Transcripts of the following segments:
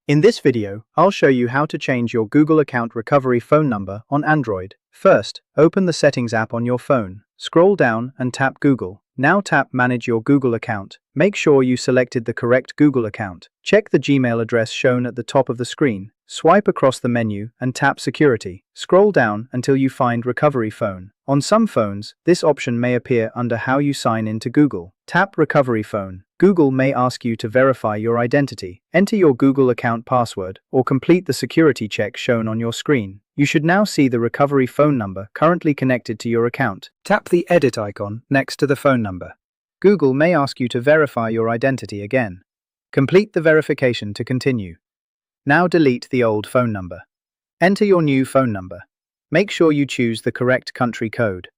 In this video, I'll show you how to change your Google account recovery phone number on Android. First, open the Settings app on your phone. Scroll down and tap Google. Now tap Manage your Google account. Make sure you selected the correct Google account. Check the Gmail address shown at the top of the screen. Swipe across the menu and tap Security. Scroll down until you find Recovery Phone. On some phones, this option may appear under How you sign into Google. Tap Recovery Phone. Google may ask you to verify your identity. Enter your Google account password or complete the security check shown on your screen. You should now see the recovery phone number currently connected to your account. Tap the edit icon next to the phone number. Google may ask you to verify your identity again. Complete the verification to continue. Now delete the old phone number. Enter your new phone number. Make sure you choose the correct country code.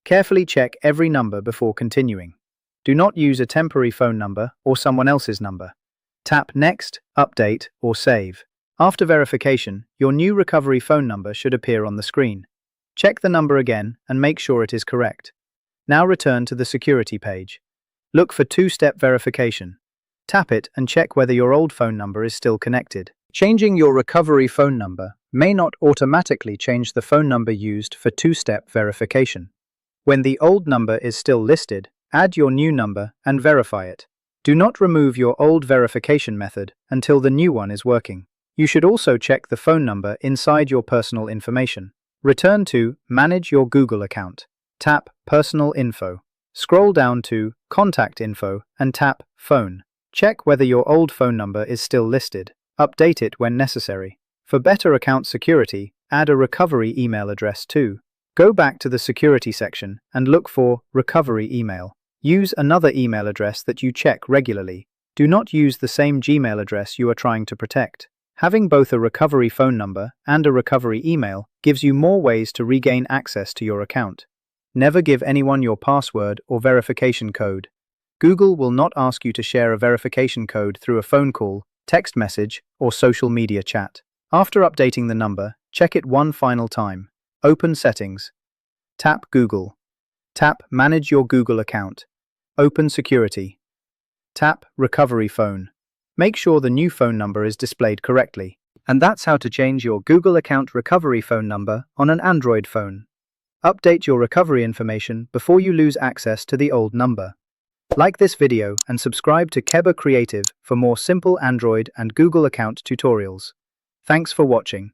Carefully check every number before continuing. Do not use a temporary phone number or someone else's number. Tap Next, Update, or Save. After verification, your new recovery phone number should appear on the screen. Check the number again and make sure it is correct. Now return to the security page. Look for two-step verification. Tap it and check whether your old phone number is still connected. Changing your recovery phone number may not automatically change the phone number used for two-step verification. When the old number is still listed, add your new number and verify it. Do not remove your old verification method until the new one is working. You should also check the phone number inside your personal information. Return to Manage your Google account. Tap Personal Info. Scroll down to Contact Info and tap Phone. Check whether your old phone number is still listed. Update it when necessary. For better account security, add a recovery email address too. Go back to the security section and look for Recovery Email. Use another email address that you check regularly. Do not use the same Gmail address you are trying to protect. Having both a recovery phone number and a recovery email gives you more ways to regain access to your account. Never give anyone your password or verification code. Google will not ask you to share a verification code through a phone call, text message, or social media chat. After updating the number, check it one final time. Open Settings. Tap Google. Tap Manage your Google account. Open Security. Tap Recovery Phone. Make sure the new phone number is displayed correctly. And that's how to change your Google account recovery phone number on an Android phone. Update your recovery information before you lose access to the old number. Like this video and subscribe to Keba Creative for more simple Android and Google account tutorials. Thanks for watching.